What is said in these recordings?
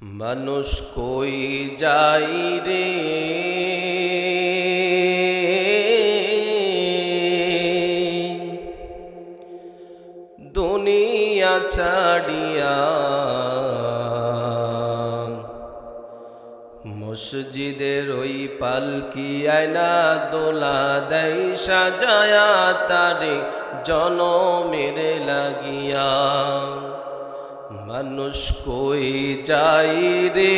মানুষ কই যাই রে দুনিয়া ছাড়িয়া, মসজিদের ওই পালকি আয়না দোলা দেয় সাজায়া তারে জনমের লাগিয়া। মানুষ কই যাই রে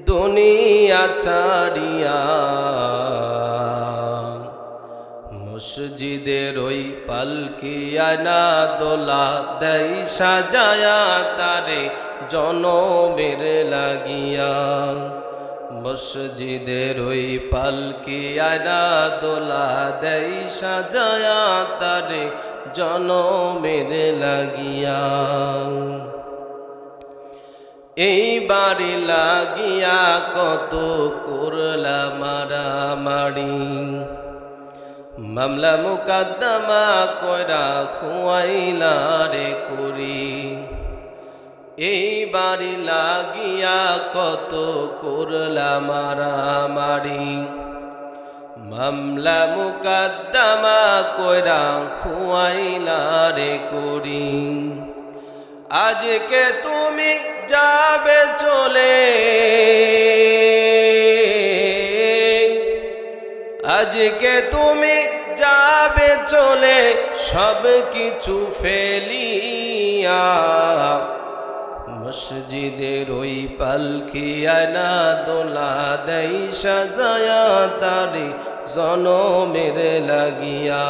দুনিয়া ছাড়িয়া, মসজিদের ওই পালকি আয়না দোলা দেয় সাজায়া তারে জনমের লাগিয়া। মসজিদের ওই পালকি আয়না দোলা দেয় সাজায়া তারে জনমের লাগিয়া। এই বাড়ি লাগিয়া কত করলা মারামারি, মামলা মুকদ্দমা কইরা খুয়াইলা রে করি। এই বাড়ি লাগিয়া কত করলা মারামারি, মামলা মুকদ্দমা কইরা খুয়াইলা রে করি। আজকে তুমি যাবে চলে, আজকে তুমি যাবে চলে সব কিছু ফেলিয়া। মসজিদের ওই পালকি আয়না দোলা দেয় সাজায়া তারে জনমের লাগিয়া।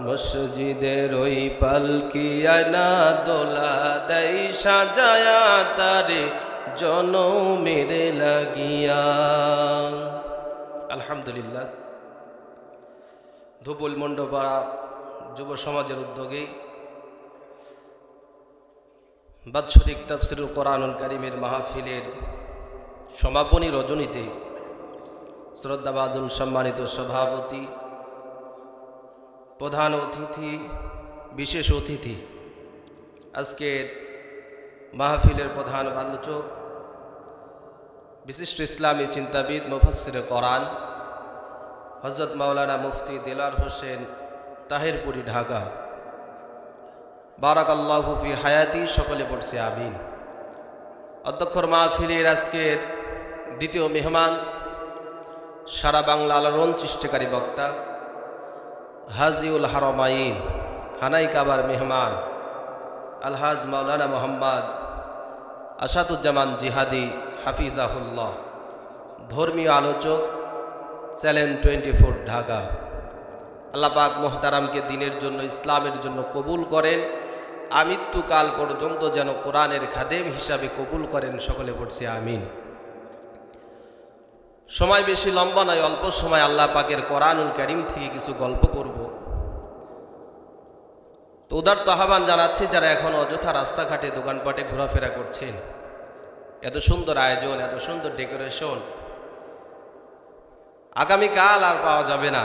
মসজিদের ওই পালকি আয়না দোলা দেয় সাজায়া তারে জনমের লাগিয়া। আলহামদুলিল্লাহ, ধুবুল মণ্ডপাড়া যুব সমাজের উদ্যোগে বাৎসরিক তাফসীরুল কোরআনুল কারীমের মাহফিলের সমাপনী রজনীতে শ্রদ্ধাভাজন সম্মানিত সভাপতি, প্রধান অতিথি, বিশেষ অতিথি, আজকের মাহফিলের প্রধান আলোচক, বিশিষ্ট ইসলামী চিন্তাবিদ, মুফাসসিরে কোরআন হযরত মাওলানা মুফতি দেলার হোসেন তাহেরপুরি, ঢাকা, বারাকাল্লাহু ফি হায়াতি, সকলে পড়ছে আমিন। অধ্যক্ষর মাহফিলের আজকের দ্বিতীয় মেহমান, সারা বাংলা আলোড়ন সৃষ্টিকারী বক্তা, হাজিউল হারমাইন, খানাই কাবার মেহমান আলহাজ মাওলানা মোহাম্মদ আসাদুজ্জামান জিহাদি হাফিজাহুল্লাহ, ধর্মীয় আলোচক, চ্যালেঞ্জ 24, ঢাকা। আল্লাহ পাক মোহতারামকে দিনের জন্য, ইসলামের জন্য কবুল করেন, আমৃত্যুকাল পর্যন্ত যেন কোরআনের খাদেম হিসাবে কবুল করেন, সকলে পড়ছে আমিন। সময় বেশি লম্বা নয়, অল্প সময় আল্লাহ পাকের কোরআনুল কারীম থেকে কিছু গল্প করব। তো উদারত আহ্বান জানাচ্ছি, যারা এখন অযথা রাস্তাঘাটে দোকানপাটে ঘোরাফেরা করছেন, এত সুন্দর আয়োজন, এত সুন্দর ডেকোরেশন, আগামীকাল আর পাওয়া যাবে না।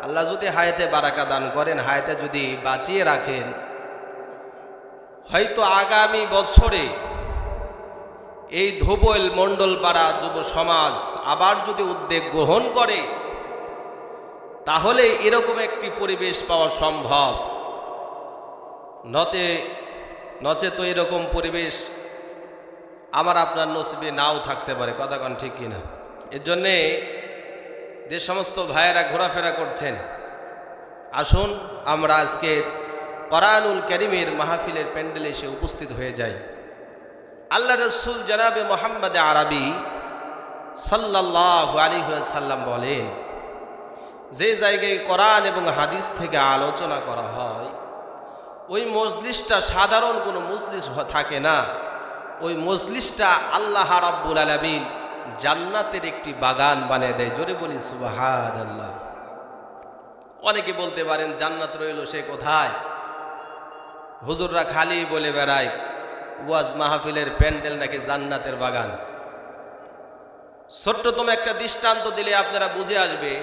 আল্লাহ যদি হায়াতে বারাকা দান করেন, হায়াতে যদি বাঁচিয়ে রাখেন, হয়তো আগামী বছরে এই ধুবুল মণ্ডলপাড়া যুব সমাজ আবার যদি উদ্যোগ গ্রহণ করে, তাহলে এরকম একটি পরিবেশ পাওয়া সম্ভব। নচেত এরকম পরিবেশ আমার আপনার নসিবে নাও থাকতে পারে। কথা কন ঠিক কিনা? এর জন্যে যে সমস্ত ভাইয়েরা ঘোরাফেরা করছেন, আসুন আমরা আজকে কোরআনুল কারীমের মাহফিলের প্যান্ডেলে এসে উপস্থিত হয়ে যাই। আল্লাহ রসুল জনাবে মুহাম্মদ আরবি সাল্লাল্লাহু আলাইহি ওয়াসাল্লাম বলেন, যে জায়গায় কোরআন এবং হাদিস থেকে আলোচনা করা হয়, ওই মজলিসটা সাধারণ কোনো মজলিস থাকে না। ওই মজলিসটা আল্লাহ রাব্বুল আলামিন জান্নাতের একটি বাগান বানিয়ে দেয়। জোরে বলি সুবহানাল্লাহ। অনেকে বলতে পারেন, জান্নাত রইল সে কোথায়? হুজুররা খালি বলে বেড়ায় ওয়াজ মাহফিলের প্যান্ডেল নাকি জান্নাতের বাগান। ছোট্টতম একটা দৃষ্টান্ত দিলে আপনারা বুঝে আসবে।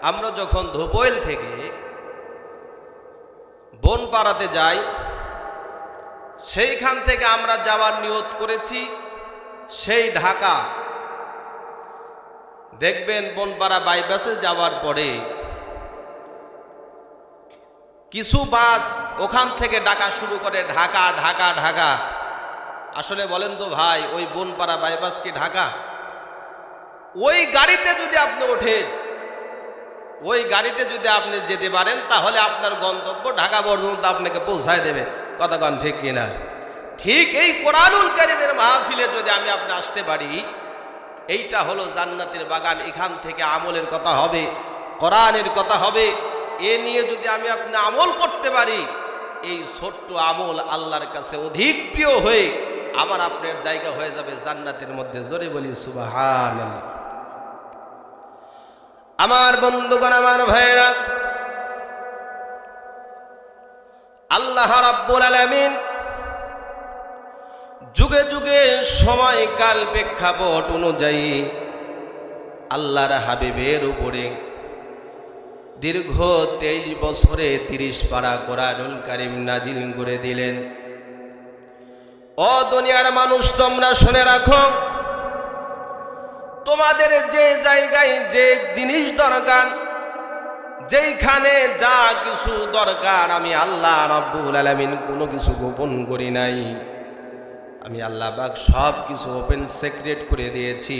আমরা যখন ধুবুল থেকে বনপাড়াতে যাই, সেইখান থেকে আমরা যাওয়ার নিয়ত করেছি সেই ঢাকা। দেখবেন বনপাড়া বাইপাসে যাওয়ার পরে কিছু বাস ওখান থেকে ডাকা শুরু করে ঢাকা ঢাকা ঢাকা। আসলে বলেন তো ভাই, ওই বনপাড়া বাইপাস কি ঢাকা? ওই গাড়িতে যদি আপনি ওঠেন, ওই গাড়িতে যদি আপনি যেতে পারেন, তাহলে আপনার গন্তব্য ঢাকা পর্যন্ত আপনাকে পৌঁছায় দেবে। কথা কন ঠিক কিনা? ঠিক এই কোরআনুল কারীমের মাহফিলে যদি আমি আপনি আসতে পারি, এইটা হলো জান্নাতের বাগান। এখান থেকে আমলের কথা হবে, কোরআনের কথা হবে। এ নিয়ে যদি আমি আপনি আমল করতে পারি, এই ছোট্ট আমল আল্লাহর কাছে অধিক প্রিয় হয়ে আমার আপনার জায়গা হয়ে যাবে জান্নাতের মধ্যে। জোরে বলি সুবহানাল্লাহ। আমার বন্ধুগণ, আমার ভাইরা, আল্লাহ রাব্বুল আলামিন যুগে যুগে সময়কাল প্রেক্ষাপট অনুযায়ী আল্লাহর হাবিবের উপরে দীর্ঘ 23 বছরে 30 পারা কোরআনুল কারীম নাজিল করে দিলেন। ও দুনিয়ার মানুষ, তোমরা শুনে রাখো, তোমাদের যে জায়গায় যে জিনিস দরকার, যেইখানে যা কিছু দরকার, আমি আল্লাহ রাব্বুল আলামিন কোনো কিছু গোপন করি নাই। আমি আল্লাহ পাক সব কিছু ওপেন সিক্রেট করে দিয়েছি,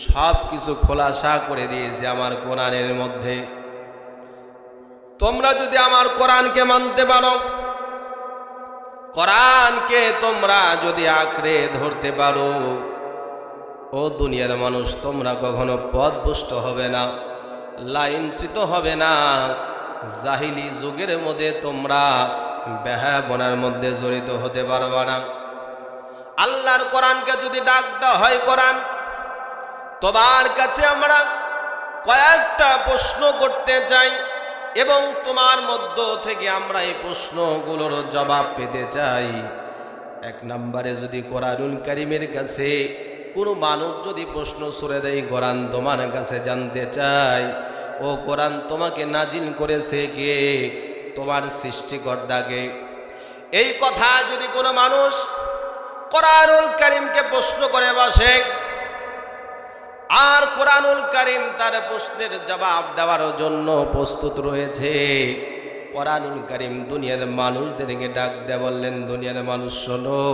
সব কিছু খোলাসা করে দিয়েছি আমার কোরআনের মধ্যে। তোমরা যদি আমার কোরআনকে মানতে পারো, কোরআনকে তোমরা যদি আঁকড়ে ধরতে পারো, ও দুনিয়ার মানুষ, তোমরা কখনো পথভ্রষ্ট হবে না, লাইনচ্যুত হবে না, জাহিলি যুগের মধ্যে তোমরা বেহায়াপনার মধ্যে জড়িত হতে পারবে না। আল্লাহর কোরআনকে যদি ডাক দেওয়া হয়, কোরআন তোমার কাছে আমরা কয়েকটা প্রশ্ন করতে চাই, এবং তোমার মধ্য থেকে আমরা এই প্রশ্নগুলোর জবাব পেতে চাই। এক নম্বরে, যদি কোরআনুল কারীমের কাছে কোনো মানুষ যদি প্রশ্ন ছুড়ে দেয়, কোরআন তোমার কাছে জানতে চাই, ও কোরআন তোমাকে নাজিল করেছে কে? তোমার সৃষ্টিকর্তাকে। এই কথা যদি কোনো মানুষ কোরআনুল কারীমকে প্রশ্ন করে বসে, আর কোরআনুল কারীম তার প্রশ্নের জবাব দেওয়ার জন্য প্রস্তুত রয়েছে, কোরআনুল কারীম দুনিয়ার মানুষদেরকে ডাক দিয়ে বললেন, দুনিয়ার মানুষ শোনো,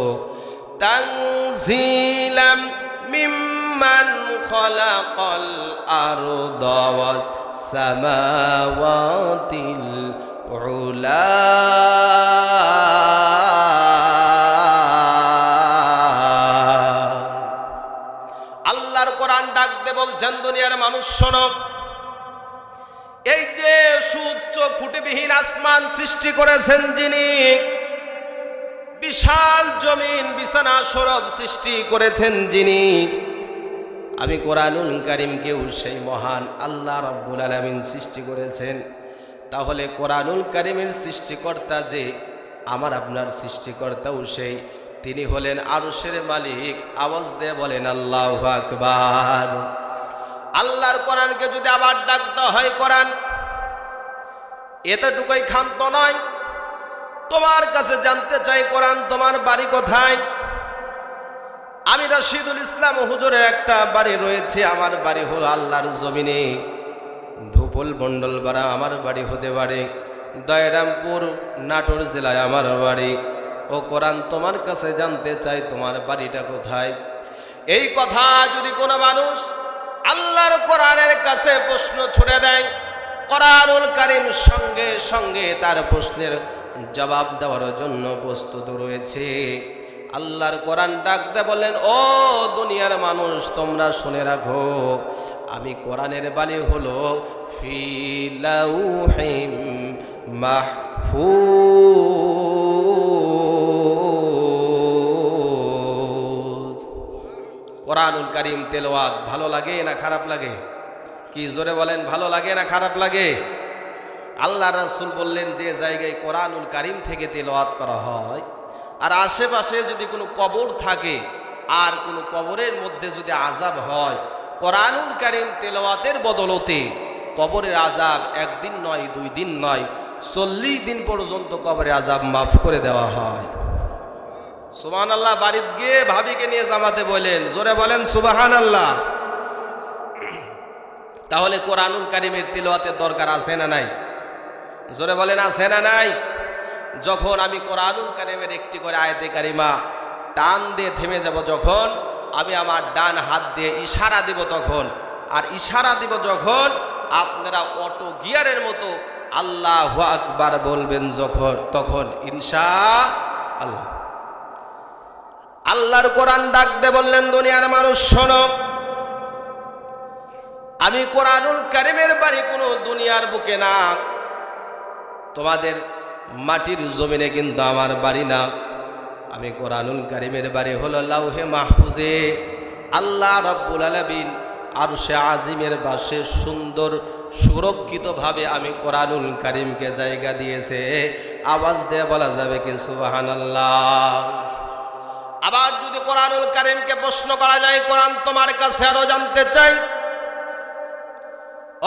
তানজিলাম মিম্মান খালাকাল আরদা ওয়াস সামাওয়াতিল উলা। আল্লাহর কোরআন ডাক দিয়ে বলছেন, দুনিয়ার মানুষ শোনো, এই যে সুউচ্চ খুঁটিবিহীন আসমান সৃষ্টি করেছেন যিনি, বিশাল জমিন বিছানা সরব সৃষ্টি করেছেন যিনি, আমি কোরআনুল কারীমকেও সেই মহান আল্লাহ রাব্বুল আলামিন সৃষ্টি করেছেন। তাহলে কোরআনুল কারীমের সৃষ্টিকর্তা যে, আমার আপনার সৃষ্টিকর্তাও সেই, তিনি হলেন আরশের মালিক। আওয়াজ দিয়ে বলেন আল্লাহু আকবার। আল্লাহর কোরআনকে যদি আবার ডাক দেওয়া হয়, কোরআন এতটুকুই ক্ষান্ত নয়, তোমার কাছে জানতে চাই, কোরআন তোমার বাড়ি কোথায়? আমি রশিদুল ইসলাম হুজুরের একটা বাড়ি রয়েছে, আমার বাড়ি হলো আল্লাহর জমিনে, ধুপল মণ্ডলপাড়া আমার বাড়ি হতে পারে, দয়রামপুর নাটোর জেলায় আমার বাড়ি। ও কোরআন তোমার কাছে জানতে চাই, তোমার বাড়িটা কোথায়? এই কথা যদি কোনো মানুষ আল্লাহর কোরআনের কাছে প্রশ্ন ছুড়ে দেয়, কোরআনুল কারীম সঙ্গে সঙ্গে তার প্রশ্নের জবাব দেওয়ার জন্য প্রস্তুত রয়েছে। আল্লাহর কোরআন ডাক দিয়ে বলেন, ও দুনিয়ার মানুষ, তোমরা শুনে রাখো, আমি কোরআনের বাণী হলো ফি লাউহিম মাহফুজ। কোরআনুল কারীম তেলাওয়াত ভালো লাগে না খারাপ লাগে? কি জোরে বলেন, ভালো লাগে না খারাপ লাগে? আল্লাহ রাসূল বললেন, যে জায়গায় কোরআনুল কারীম থেকে তেলাওয়াত করা হয়, আর আশেপাশে যদি কোনো কবর থাকে, আর কোনো কবরের মধ্যে যদি আযাব হয়, কোরআনুল কারীম তেলাওয়াতের বদলতে কবরের আযাব একদিন নয়, 2 দিন নয়, 40 দিন পর্যন্ত কবরে আযাব মাফ করে দেওয়া হয়। সুবহানাল্লাহ। বাড়িতে গিয়ে ভাবিকে নিয়ে জামাতে বলেন, জোরে বলেন সুবহানাল্লাহ। তাহলে কোরআনুল কারীমের তিলাওয়াতের দরকার আছে না নাই? জোরে বলেন আছে না নাই? যখন আমি কোরআনুল কারীমের একটি করে আয়াতে কারিমা টান দিয়ে থেমে যাব, যখন আমি আমার ডান হাত দিয়ে ইশারা দিব তখন, আর ইশারা দিব যখন, আপনারা অটো গিয়ারের মতো আল্লাহু আকবার বলবেন যখন, তখন ইনশাআল্লাহ। আল্লাহর কোরআন ডাক দিয়ে বললেন, দুনিয়ার মানুষ শোনো, আমি কোরআনুল কারীমের বাড়ি কোনো দুনিয়ার বুকে না, তোমাদের মাটির জমিনে কিন্তু আমার বাড়ি না। আমি কোরআনুল কারীমের বাড়ি হলো লাউহে মাহফুজে। আল্লাহ রাব্বুল আলামিন আরশে আজিমের পাশে সুন্দর সুরক্ষিতভাবে আমি কোরআনুল কারীমকে জায়গা দিয়েছে। আওয়াজ দিয়ে বলা যাবে কি সুবহানাল্লাহ? আবার যদি কোরআনুল কারীমকে প্রশ্ন করা যায়, কোরআন তোমার কাছে আরো জানতে চাই,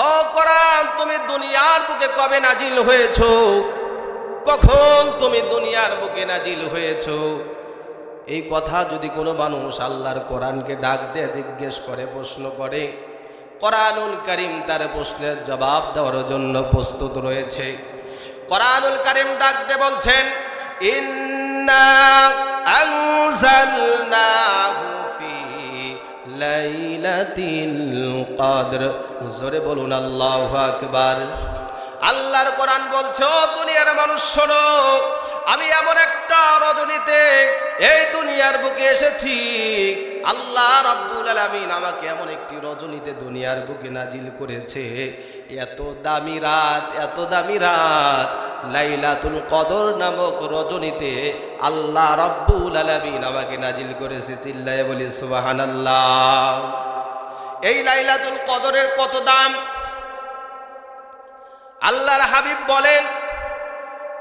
ও কোরআন তুমি দুনিয়ার বুকে কবে নাজিল হয়েছো? কখন তুমি দুনিয়ার বুকে নাজিল হয়েছো? এই কথা যদি কোনো মানুষ আল্লাহর কোরআনকে ডাক দিয়ে জিজ্ঞেস করে, প্রশ্ন করে, কোরআনুল কারীম তার প্রশ্নের জবাব দেওয়ার জন্য প্রস্তুত রয়েছে। কোরআনুল কারীম ডাক দিয়ে বলছেন, ইন্না আনজালনাহু ফি লাইলাতিল কদর। জোরে বলুন আল্লাহু আকবার। আল্লাহর কোরআন বলছে, ও দুনিয়ার মানুষ শোনো, আমি এমন একটা রজনীতে এই দুনিয়ার বুকে এসেছি। আল্লাহ রাব্বুল আলামিন আমাকে এমন একটি রজনীতে দুনিয়ার বুকে নাজিল করেছে। এত দামি রাত, এত দামি রাত, লাইলাতুল কদর নামক রজনীতে আল্লাহ রাব্বুল আলামিন আমাকে নাজিল করেছে। চিল্লায়ে বলি সুবহানাল্লাহ। এই লাইলাতুল কদরের কত দাম! আল্লাহর হাবিব বলেন,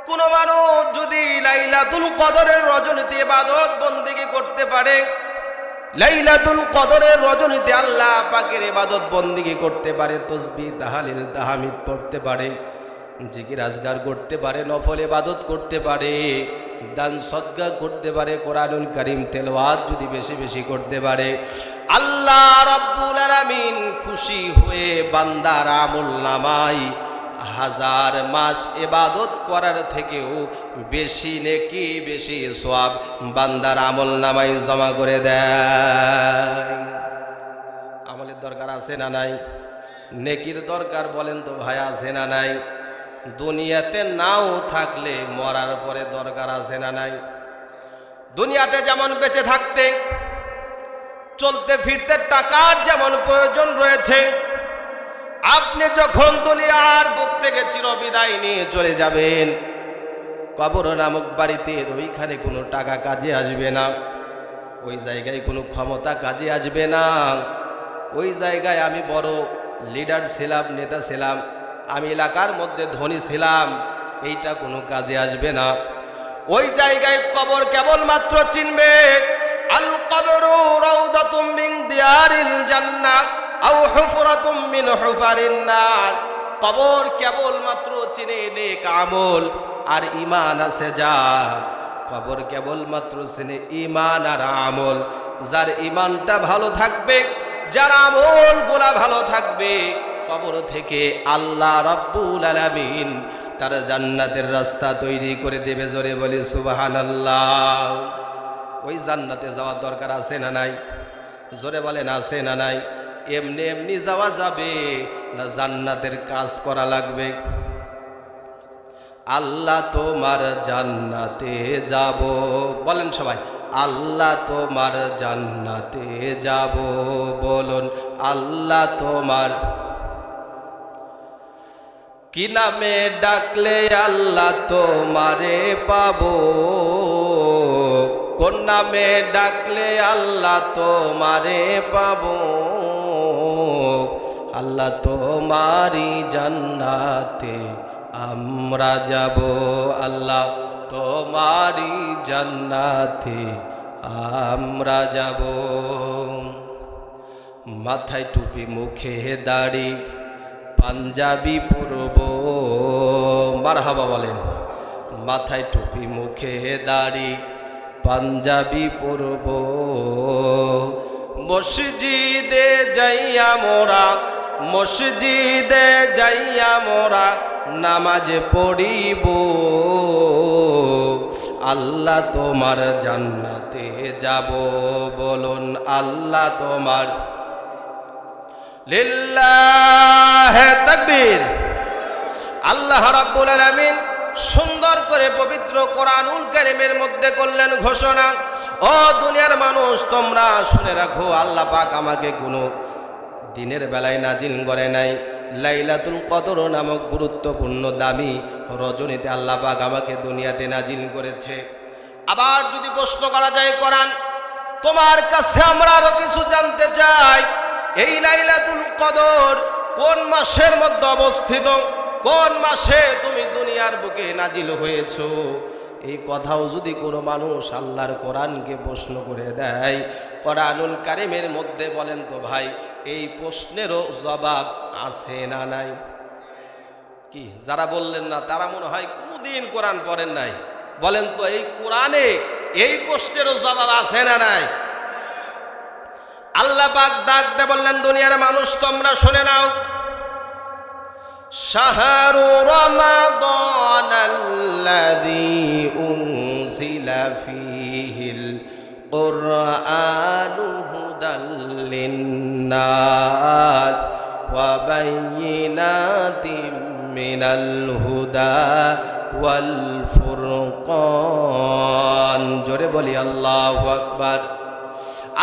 কোন মানুষ যদি লাইলাতুল কদরের রজনীতে ইবাদত বন্দেগী করতে পারে, লাইলাতুল কদরের রজনীতে আল্লাহ পাকের ইবাদত বন্দেগী করতে পারে, তাসবিহ তাহলিল তাহমিদ পড়তে পারে, জিকির আজগার করতে পারে, নফল ইবাদত করতে পারে, দান সদকা করতে পারে, কোরআনুল কারীম তেলাওয়াত যদি বেশি বেশি করতে পারে, আল্লাহ রাব্বুল আলামিন খুশি হয়ে বান্দার আমলনামায় 1000 মাস ইবাদত করার থেকেও বেশি নেকি, বেশি সওয়াব বান্দার আমলনামায় জমা করে দেয়। আমলের দরকার আছে না নাই? নেকির দরকার বলেন তো ভাই, আছে না নাই? দুনিয়াতে নাও থাকলে মরার পরে দরকার আছে না নাই? দুনিয়াতে যেমন বেঁচে থাকতে চলতে ফিরতে টাকার যেমন প্রয়োজন রয়েছে, আপনি যখন দুনিয়ার বুক থেকে চিরবিদায় নিয়ে চলে যাবেন, কবর নামক বাড়িতে ওইখানে কোনো টাকা কাজে আসবে না, ওই জায়গায় কোনো ক্ষমতা কাজে আসবে না, ওই জায়গায় আমি বড় লিডার ছিলাম, নেতা ছিলাম, আমি এলাকার মধ্যে ধনী ছিলাম, এইটা কোনো কাজে আসবে না। ওই জায়গায় কবর কেবলমাত্র চিনবে, আল কবরু রাউদাতুম মিন দিয়ারিল জান্নাহ আও হুফরাতুম মিন হুফারিন নার। কবর কেবলমাত্র চিনে নেক আমল আর ঈমান আছে যার, কবর কেবলমাত্র চিনে ঈমান আর আমল। যার ঈমানটা ভালো থাকবে, যার আমলগুলা ভালো থাকবে, কবর থেকে আল্লাহ রাব্বুল আলামিন তার জান্নাতের রাস্তা তৈরি করে দেবে। জোরে বলি সুবহানাল্লাহ। ওই জান্নাতে যাওয়ার দরকার আছে না নাই? জোরে বলেন আছে না নাই? এমনি এমনি যাওয়া যাবে না জান্নাতের কাজ করা লাগবে? আল্লাহ তোমার জান্নাতে যাব, বলেন সবাই, আল্লাহ তোমার জান্নাতে যাব, বলুন আল্লাহ তোমার। কি নামে ডাকলে আল্লাহ তোমারে পাবো? কোন নামে ডাকলে আল্লাহ তোমারে পাবো? আল্লাহ তোমারি জান্নাতে আমরা যাব, আল্লাহ তোমারি জান্নাতে আমরা যাব। মাথায় টুপি, মুখে দাড়ি, পাঞ্জাবি পরব, মারহাবা বলেন, মাথায় টুপি মুখে দাড়ি পাঞ্জাবি পরব, মসজিদে যাইয়া মোরা, মসজিদে যাইয়া মোরা নামাজ পড়িব, আল্লাহ তোমার জান্নাতে যাব, বলুন আল্লাহ তোমার। লিল্লাহে তাকবীর। আল্লাহ রাব্বুল আলামিন সুন্দর করে পবিত্র কোরআনুল কারীমের মধ্যে করলেন ঘোষণা, ও দুনিয়ার মানুষ তোমরা শুনে রাখো, আল্লাহ পাক আমাকে কোনো দিনের বেলায় নাজিল করে নাই, লাইলাতুল কদর নামক গুরুত্বপূর্ণ দামি রজনীতে আল্লাহ পাক আমাকে দুনিয়াতে নাজিল করেছে। আবার যদি প্রশ্ন করা যায় কোরআন, তোমার কাছে আমরা আরো কিছু জানতে চাই, এই লাইলাতুল কদর কোন মাসের মধ্যে অবস্থিত, কোন মাসে তুমি দুনিয়ার বুকে নাজিল হয়েছো, এই কথাও যদি কোনো মানুষ আল্লাহর কোরআনকে প্রশ্ন করে দেয়, কোরআনুল কারীমের মধ্যে বলেন তো ভাই এই প্রশ্নেরও জবাব আছে না নাই? কি যারা বললেন না তারা মনে হয় কোনোদিন কোরআন পড়েন নাই। বলেন তো এই কোরআনে এই প্রশ্নেরও জবাব আছে না নাই? আল্লাহ পাক ডাক দিয়ে বললেন, দুনিয়ার মানুষ তোমরা শুনে নাও, শাহরু রমাদানাল্লাযী উনজিলা ফীহিল কুরআনু হুদাল লিন্নাস ওয়া বায়িনাতিম মিনাল হুদা ওয়াল ফুরকান। জোরে বলি আল্লাহু আকবার।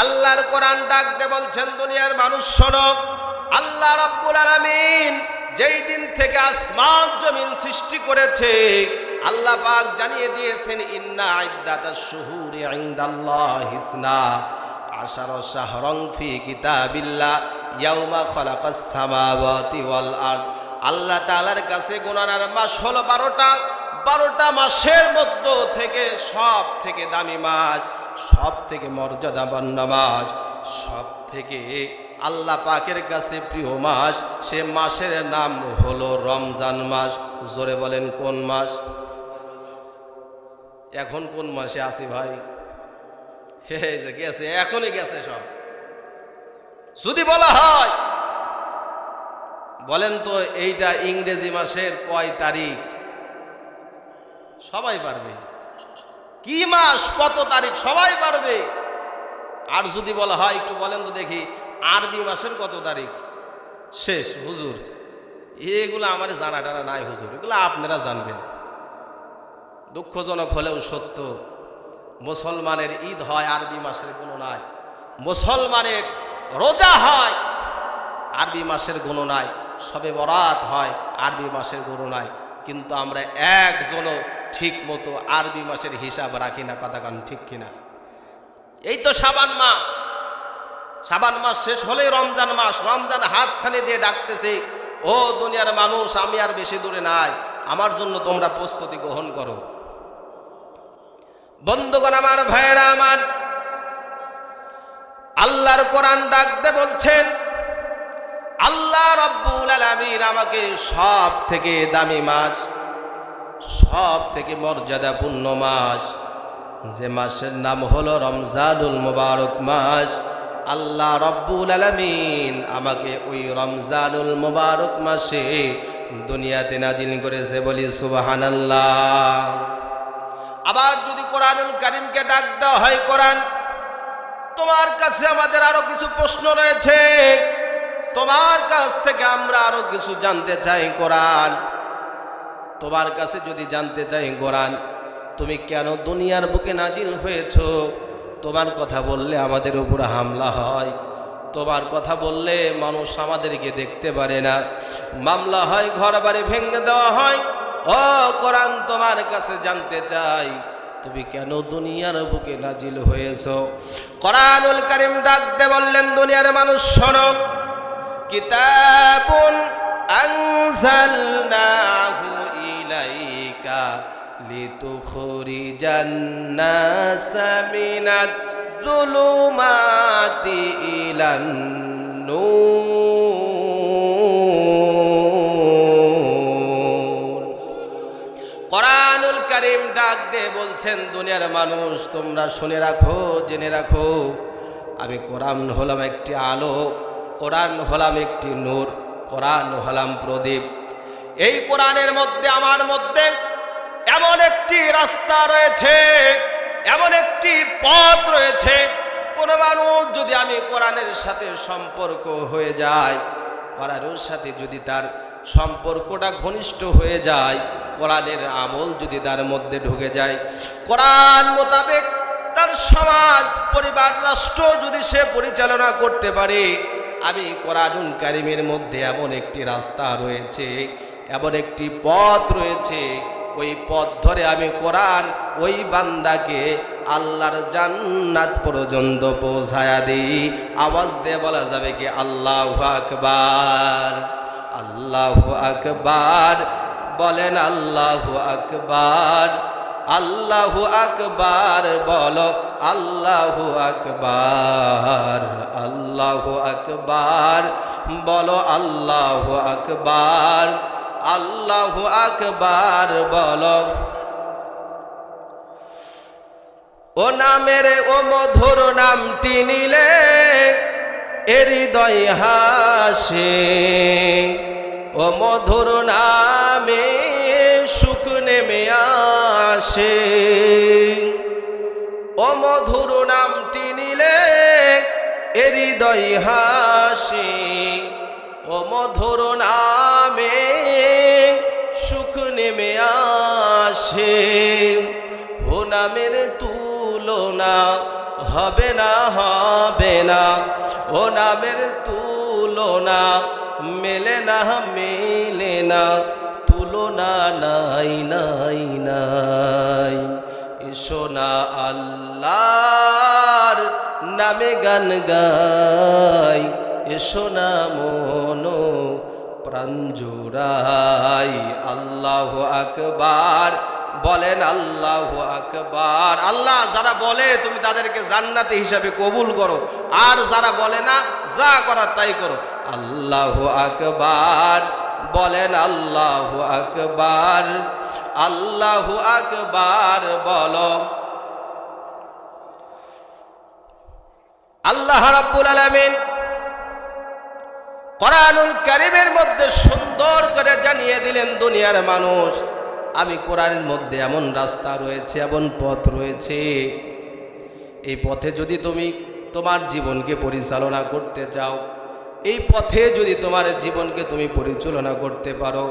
আল্লাহর কোরআন ডাক দিয়ে বলছেন, দুনিয়ার মানুষ শোনো, আল্লাহ রাব্বুল আলামিন যেই দিন থেকে আসমান জমিন সৃষ্টি করেছে, আল্লাহ পাক জানিয়ে দিয়েছেন, ইন্না ইদ্দাতাশ শুহুরি ইনদাল্লাহি ইসনা আশারা শাহরান ফি কিতাবিল্লাহ ইয়াউমা খালাকাস সামাওয়াতি ওয়াল আরদ। আল্লাহ তাআলার কাছে গুণার মাস হলো 12টা। 12টা মাসের মধ্য থেকে সব থেকে দামি মাস, সব থেকে মর্যাদাবান মাস, সব থেকে আল্লাহ পাকের কাছে প্রিয় মাস, সে মাসের নাম হলো রমজান মাস। জোরে বলেন কোন মাস? এখন কোন মাসে আছি ভাই? গেছে, এখনই গেছে সব। যদি বলা হয় বলেন তো এইটা ইংরেজি মাসের কয় তারিখ, সবাই পারবে। কি মাস কত তারিখ সবাই পারবে। আর যদি বলা হয় একটু বলেন তো দেখি আরবি মাসের কত তারিখ, শেষ হুজুর এগুলো আমার জানা টানা নাই হুজুর, এগুলো আপনারা জানবেন। দুঃখজনক হলেও সত্য, মুসলমানের ঈদ হয় আরবি মাসের গণনায়, মুসলমানের রোজা হয় আরবি মাসের গণনায়, শবে বরাত হয় আরবি মাসের গণনায়, কিন্তু আমরা একজনও ঠিক মতো আরবি মাসের হিসাব রাখি না। কথা কান ঠিক কিনা? এই তো শাবান মাস, শাবান মাস শেষ হলেই রমজান মাস, রমজান হাত ছানি দিয়ে ডাকতেছে, ও দুনিয়ার মানুষ আমি আর বেশি দূরে নাই, আমার জন্য তোমরা প্রস্তুতি গ্রহণ করো। বন্ধুগণ আমার, ভাইয়েরা আমার, আল্লাহর কোরআন ডাকতে বলছেন, আল্লাহ রাব্বুল আলামিন আমাকে সব থেকে দামি মাস, সব থেকে মর্যাদাপূর্ণ মাস, যে মাসের নাম হলো রমজানুল মুবারক মাস, আল্লাহ রাব্বুল আলামিন আমাকে ওই রমজানুল মুবারক মাসে দুনিয়াতে নাজিল করেছে। বলি সুবহানাল্লাহ। আবার যদি কোরআনুল কারীমকে ডাক দেওয়া হয়, কোরআন তোমার কাছে আমাদের আরো কিছু প্রশ্ন রয়েছে, তোমার কাছ থেকে আমরা আরো কিছু জানতে চাই। কোরআন তোমার কাছে যদি জানতে চাই, কোরআন তুমি কেন দুনিয়ার বুকে নাজিল হয়েছো? তোমার কথা বললে আমাদের উপর হামলা হয়, তোমার কথা বললে মানুষ আমাদেরকে দেখতে পারে না, মামলা হয়, ঘর বাড়ি ভেঙে দেওয়া হয়। ও কোরআন তোমার কাছে জানতে চাই, তুমি কেন দুনিয়ার বুকে নাজিল হয়েছো? কোরআনুল কারীম ডাকতে বললেন, দুনিয়ার মানুষ শোনো, কিতাবুন আনজালনাহু ইলাইকা লিতুখরিজান নাসা মিনাজ যুলুমাতি ইলান নূর। দিয়ে বলছেন, দুনিয়ার মানুষ তোমরা শুনে রাখো, জেনে রাখো, আমি কোরআন হলাম একটি আলো, কোরআন হলাম একটি নূর, কোরআন হলাম প্রদীপ। এই কোরআনের মধ্যে আমার মধ্যে এমন একটি রাস্তা রয়েছে, এমন একটি পথ রয়েছে, কোনো মানুষ যদি আমি কোরআনের সাথে সম্পর্ক হয়ে যায়, কোরআনের সাথে যদি তার সম্পর্কটা ঘনিষ্ঠ হয়ে যায়, কোরআনের আমল যদি তার মধ্যে ঢুকে যায়, কোরআন মোতাবেক তার সমাজ, পরিবার, রাষ্ট্র যদি সে পরিচালনা করতে পারে, আমি কোরআনুল কারীমের মধ্যে এমন একটি রাস্তা রয়েছে, এমন একটি পথ রয়েছে, ওই পথ ধরে আমি কোরআন ওই বান্দাকে আল্লাহর জান্নাত পর্যন্ত পৌঁছায়া দিই। আওয়াজ দিয়ে বলা যাবে কি আল্লাহু আকবার, আল্লাহু আকবার, বলেন আল্লাহু আকবার, আল্লাহু আকবার, বলো আল্লাহু আকবার, আল্লাহু আকবার, বলো আল্লাহু আকবার, আল্লাহু আকবার, বলো। ও নামের ও মধুর নামটি নিলে হৃদয় হাসে, ও মধুর নামে সুখ নেমে আসে, ও মধুর নামটি নিলে হৃদয় হাসে, ও মধুর নামে সুখ নেমে আসে, ও নামের তুলনা হবে না, হবে না, ও নামের তুলনা মেলে না, মেলে না, তুলনা নাই, নাই, নাই। এসো না আল্লাহর নামে গান গাই, এসো না মনো প্রাণ জোড়াই। আল্লাহু আকবার, বলেন আল্লাহু আকবার। আল্লাহ যারা বলে তুমি তাদেরকে জান্নাতি হিসাবে কবুল করো, আর যারা বলে না যা করার তাই করো। আল্লাহু আকবার, বলেন আল্লাহু আকবার, আল্লাহু আকবার, বলো। আল্লাহ রাব্বুল আলামিন কোরআনুল কারীমের মধ্যে সুন্দর করে জানিয়ে দিলেন, দুনিয়ার মানুষ আমি কোরআনের মধ্যে এমন রাস্তা রয়েছে, এমন পথ রয়েছে, এই পথে যদি তুমি তোমার জীবনকে পরিচালনা করতে চাও, এই পথে যদি তোমার জীবনকে তুমি পরিচালনা করতে পারো,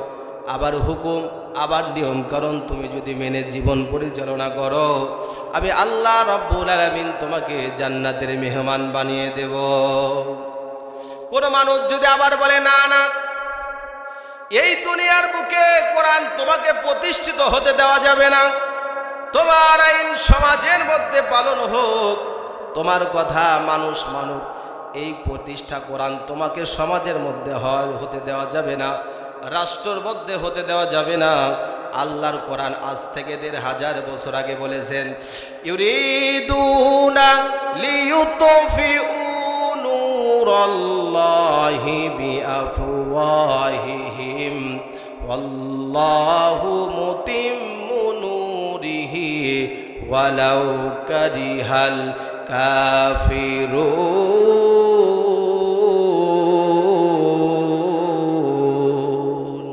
আবার হুকুম আবার নিয়ম কারণ তুমি যদি মেনে জীবন পরিচালনা করো, আমি আল্লাহ রাব্বুল আলামিন তোমাকে জান্নাতের মেহমান বানিয়ে দেব। কোন মানুষ যদি আবার বলে না না, এই দুনিয়ার বুকে কোরআন তোমাকে প্রতিষ্ঠিত হতে দেওয়া যাবে না, তোমার আইন সমাজের মধ্যে পালন হোক, তোমার কথা মানুষ মানুষ, এই প্রতিষ্ঠা কোরআন তোমাকে সমাজের মধ্যে হতে দেওয়া যাবে না, রাষ্ট্রের মধ্যে হতে দেওয়া যাবে না। আল্লাহর কোরআন আজ থেকে ১৫০০ বছর আগে বলেছেন, ইউরিদুনা লিইউতফিউ নূরাল্লাহি বিআফওয়াহিহিম ওয়াল্লাহু মুতিম্মু নূরিহি ওয়ালাউ কারিহাল কাফিরুন।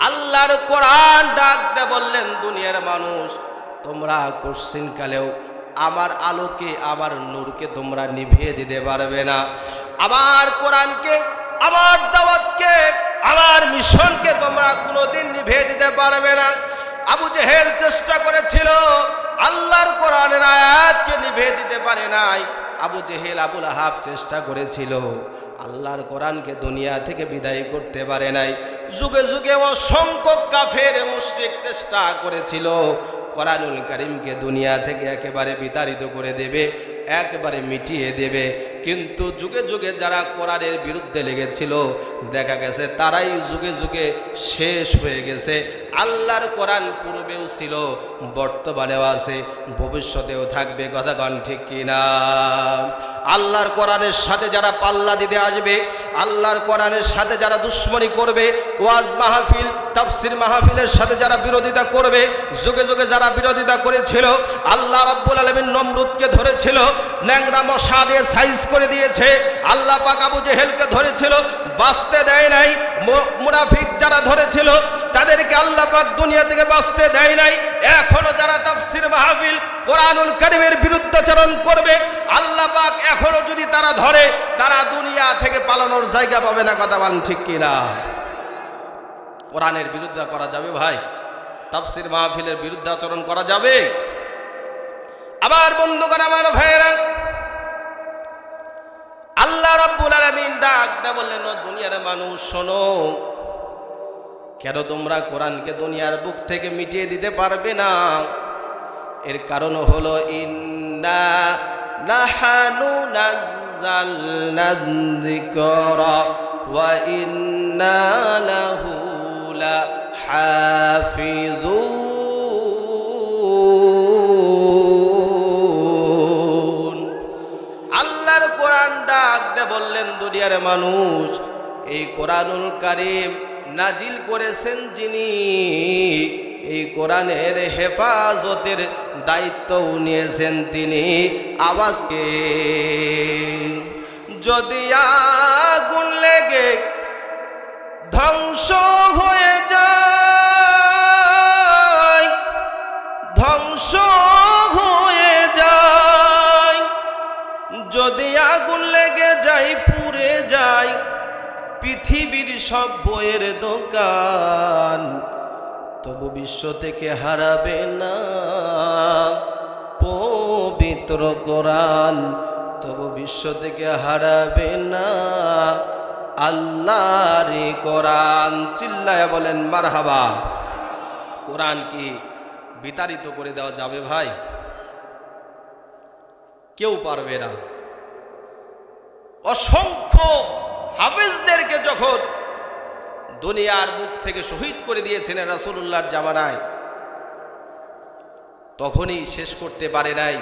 আল্লাহর কোরআন ডাক দে বললেন, দুনিয়ার মানুষ তোমরা কোশ্চিন কালেও আমার আলোকে, আমার নূরকে তোমরা নিভিয়ে দিতে পারবে না, আমার কোরআনকে, আমার দাওয়াতকে, আমার মিশনকে তোমরা কোনোদিন নিভিয়ে দিতে পারবে না। আবু জেহেল চেষ্টা করেছিল, আল্লাহর কোরআনের আয়াতকে নিভিয়ে দিতে পারে নাই। আবু জেহেল, আবু লাহাব চেষ্টা করেছিল, আল্লাহর কোরআনকে দুনিয়া থেকে বিদায় করতে পারে নাই। যুগে যুগে অসংখ্য কাফের মুশরিক চেষ্টা করেছিল কোরআনুল কারীমকে দুনিয়া থেকে একেবারে বিতাড়িত করে দেবে, একবারে মিটিয়ে দেবে, কিন্তু যুগে যুগে যারা কোরআনের বিরুদ্ধে লেগেছিল দেখা গেছে তারাই যুগে যুগে শেষ হয়ে গেছে। আল্লাহর কোরআন পূর্বেও ছিল, বর্তমানেও আছে, ভবিষ্যতেও থাকবে। কথা কন ঠিক কিনা? আল্লাহর কোরআনের সাথে যারা পাল্লা দিতে আসবে, আল্লাহর কোরআনের সাথে যারা দুশ্মনী করবে, ওয়াজ মাহফিল তাফসীর মাহফিলের সাথে যারা বিরোধিতা করবে, যুগে যুগে যারা বিরোধিতা করেছিল, আল্লাহ রাব্বুল আলামিন নমরুদকে ধরেছিল, ন্যাংরা মশা দিয়ে সাইজ করে দিয়েছে। আল্লাহ পাক আবু জেহেলকে ধরেছিল, বাঁচতে দেয় নাই। মুনাফিক যারা ধরেছিল তাদেরকে আল্লাহ পাক দুনিয়া থেকে বাঁচতে দেয় নাই। এখনো যারা তাফসীর মাহফিল কোরআনুল কারীমের বিরুদ্ধাচরণ করবে, আল্লাহ পাক এখনো যদি তারা ধরে, তারা দুনিয়া থেকে পালানোর জায়গা পাবে না। কথা বলেন ঠিক কিনা? কোরআনের বিরুদ্ধে করা যাবে ভাই? তাফসীর মাহফিলের বিরুদ্ধাচরণ করা যাবে? আবার বন্ধুগণ, আমার ভাইয়েরা, আল্লাহ রাব্বুল আলামিন ডাক দেয়া বললেন, ও দুনিয়ার মানুষ শোনো, কেন তোমরা কোরআনকে দুনিয়ার বুক থেকে মিটিয়ে দিতে পারবে না? এর কারণ হলো ইন্না নাহানু নাযালনা যিকরা ওয়া ইন্না লাহু লাহাফিযুন। আল্লাহর কোরআন ডাক দেয়া বললেন, দুনিয়ার মানুষ, এই কোরআনুল কারীম নাজিল করেছেন যিনি, এই কোরআনের হেফাজতের দায়িত্ব নিয়েছেন তিনি। আওয়াজকে যদি আগুন লেগে ধ্বংস হয়ে যায়, ধ্বংস হয়ে যায়, যদি আগুন লেগে যায়, পুড়ে যায় পৃথিবীর সব বইয়ের দোকান, তবু বিশ্ব থেকে হারাবে না পবিত্র কোরআন, তবু বিশ্ব থেকে হারাবে না আল্লাহর কোরআন। চিল্লায়া বলেন মারহাবা। কোরআন কি বিতাড়িত করে দেওয়া যাবে ভাই? কেউ পারবে না। অসংখ্য হাফেজদেরকে যখন দুনিয়ার বুক থেকে শহীদ করে দিয়েছেন রাসূলুল্লাহর জামানায়, তখনই শেষ করতে পারে নাই।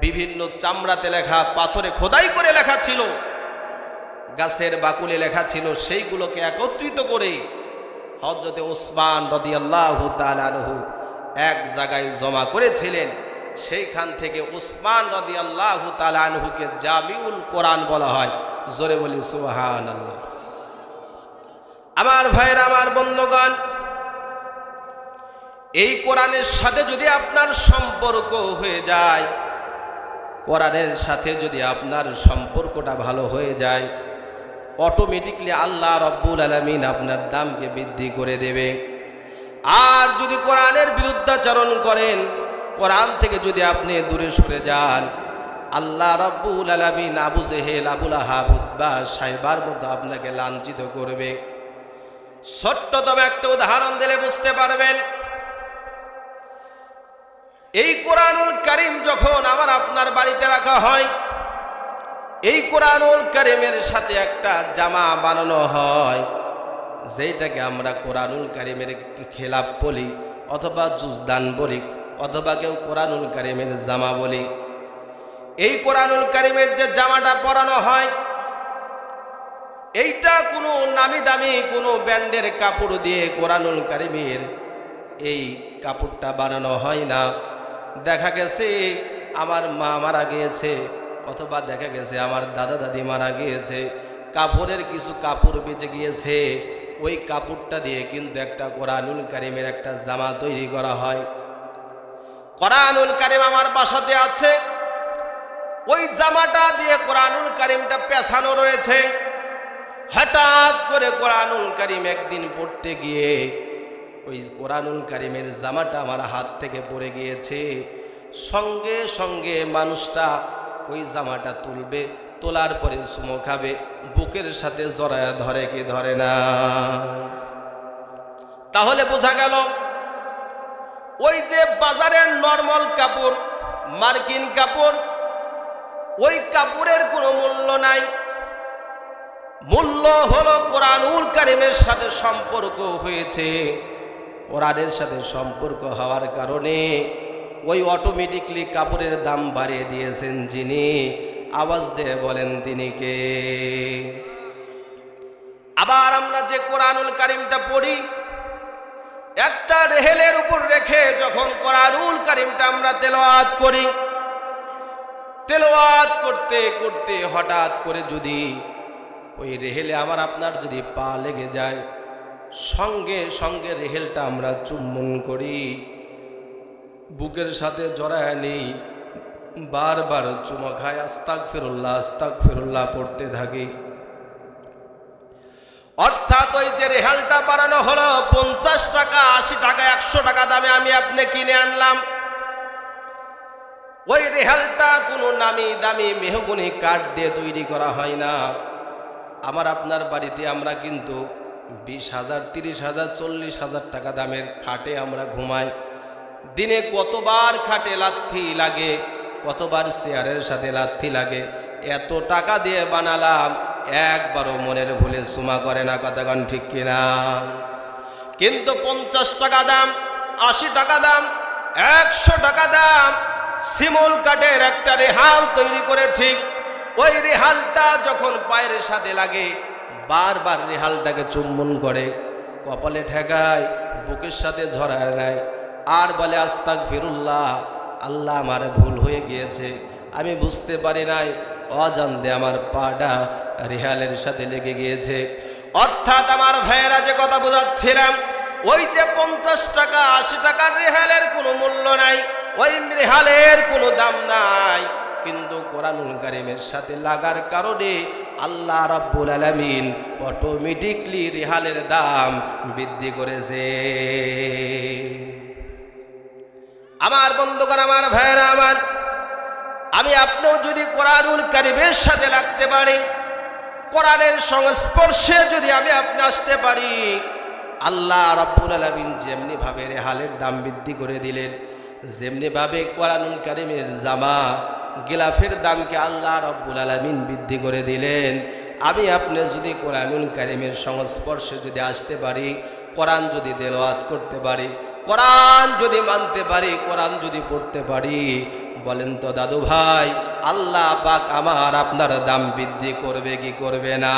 বিভিন্ন চামড়াতে লেখা, পাথরে খোদাই করে লেখা ছিল, গাছের বাকুলে লেখা ছিল, সেইগুলোকে একত্রিত করে হযরতে ওসমান রাদিয়াল্লাহু তাআলা আনহু এক জায়গায় জমা করেছিলেন। সেইখান থেকে ওসমান রাদিয়াল্লাহু তাআলা আনহুকে জামিউল কোরআন বলা হয়। জোরে বলি সুবহানাল্লাহ। আমার ভাইরা, আমার বন্ধুগণ, এই কোরআনের সাথে যদি আপনার সম্পর্ক হয়ে যায়, কোরআনের সাথে যদি আপনার সম্পর্কটা ভালো হয়ে যায়, অটোমেটিকলি আল্লাহ রাব্বুল আলামিন আপনার দামকে বৃদ্ধি করে দেবে। আর যদি কোরআনের বিরুদ্ধাচরণ করেন, কোরআন থেকে যদি আপনি দূরে সরে যান, আল্লাহ রাব্বুল আলামিন আবু জেহেল, আবু লাহাব, উতবা, সাইবার মতো আপনাকে লাঞ্ছিত করবে। ছোট্টতম একটা উদাহরণ দিলে বুঝতে পারবেন। এই কোরআনুল কারীম যখন আমার আপনার বাড়িতে রাখা হয়, এই কোরআনুল কারীমের সাথে একটা জামা বানানো হয়, যেটাকে আমরা কোরআনুল কারীমের খেলাপ বলি, অথবা জুজদান বলি, অথবা কেউ কোরআনুল কারীমের জামা বলি। এই কোরআনুল কারীমের যে জামাটা পরানো হয়, এইটা কোনো নামি দামি কোনো ব্র্যান্ডের কাপড় দিয়ে কোরআনুল কারীমের এই কাপড়টা বানানো হয় না। দেখা গেছে আমার মা মারা গিয়েছে, অথবা দেখা গেছে আমার দাদা দাদি মারা গিয়েছে, কাপড়ের কিছু কাপড় বেঁচে গিয়েছে, ওই কাপড়টা দিয়ে কিন্তু একটা কোরআনুল কারীমের একটা জামা তৈরি করা হয়। কোরআনুল কারীম আমার বাসাতে আছে, ওই জামাটা দিয়ে কোরআনুল কারীমটা পেছানো রয়েছে। হঠাৎ করে কোরআনুল কারীম একদিন পড়তে গিয়ে ওই কোরআনুল কারীমের জামাটা আমার হাত থেকে পড়ে গিয়েছে। সঙ্গে সঙ্গে মানুষটা ওই জামাটা তুলবে, তোলার পরে চুমো খাবে, বুকের সাথে জড়ায়া ধরে কি ধরে না? তাহলে বোঝা গেল ওই যে বাজারের নরমাল কাপড়, মার্কিন কাপড়, ওই কাপড়ের কোনো মূল্য নাই। মূল্য হলো কোরআনুল কারীমের সাথে সম্পর্ক হয়েছে। কোরআনের সাথে সম্পর্ক হওয়ার কারণে ওই অটোমেটিকলি কাপড়ের দাম বাড়িয়ে দিয়েছেন যিনি, আওয়াজ দিয়ে বলেন তিনি কে? আবার আমরা যে কোরআনুল কারীমটা পড়ি, একটা রেহেলের উপর রেখে যখন কোরআনুল কারীমটা আমরা তেলাওয়াত করি, তেলাওয়াত করতে করতে হঠাৎ করে যদি ওই রেহেলে আমার আপনার যদি পা লেগে যায়, সঙ্গে সঙ্গে রেহেলটা আমরা চুম্বন করি, বুকের সাথে জড়ায় নেই, বারবার চুমা খায়, আস্তাগফিরুল্লাহ আস্তাগফিরুল্লাহ পড়তে থাকি। অর্থাৎ ওই যে রেহালটা বানানো হলো 50 টাকা, 80 টাকা, 100 টাকা দামে আমি আপনি কিনে আনলাম, ওই রেহালটা কোনো নামি দামি মেহগনি কাঠ দিয়ে তৈরি করা হয় না। আমার আপনার বাড়িতে আমরা কিন্তু 20,000, 30,000, 40,000 টাকা দামের খাটে আমরা ঘুমাই। দিনে কতবার খাটে লাথি লাগে, কতবার চেয়ারের সাথে লাথি লাগে। এত টাকা দিয়ে বানালাম, একবারও মনের ভুলে সুমা করে না, কথাগান ঠিক কিনা? কিন্তু 50 টাকা দাম, 80 টাকা দাম, 100 টাকা দাম শিমুল কাঠের একটা রেহাল তৈরি করেছি। ওই রেহালটা যখন পায়ের সাথে লাগে, বারবার রেহালটাকে চুম্বন করে, কপালে ঠেকায়, বুকের সাথে ঝরায় নেয়, আর বলে আস্তাগফিরুল্লাহ, আল্লাহ আমার ভুল হয়ে গিয়েছে, আমি বুঝতে পারি নাই, অজান্তে আমার পাটা রেহালের সাথে লেগে গিয়েছে। অর্থাৎ আমার ভাইয়েরা যে কথা বোঝাচ্ছিলাম, ওই যে 50 টাকা 80 টাকার রেহালের কোনো মূল্য নাই, ওই রেহালের কোনো দাম নাই, কিন্তু কোরআনুল কারীমের সাথে লাগার কারণে আল্লাহ রাব্বুল আলামিন অটোমেটিকলি রেহালের দাম বৃদ্ধি করেছে। আমার বন্ধুগণ, আমার ভাইয়েরা আমার, আমি আপনিও যদি কোরআনুল কারীমের সাথে লাগতে পারি, কোরআনের সংস্পর্শে যদি আমি আপনি আসতে পারি, আল্লাহ রাব্বুল আলামিন যেমনি ভাবে রেহালের দাম বৃদ্ধি করে দিলেন, যেমনি ভাবে কোরআনুল কারীমের জামা গিলাফের দামকে আল্লাহ রাব্বুল আলামিন বৃদ্ধি করে দিলেন। আমি আপনি যদি কোরআনুল কারীমের সংস্পর্শে যদি আসতে পারি, কোরআন যদি তেলাওয়াত করতে পারি, কোরআন যদি মানতে পারি, কোরআন যদি পড়তে পারি, বলেন তো দাদু ভাই, আল্লাহ পাক আমার আপনার দাম বৃদ্ধি করবে কি করবে না?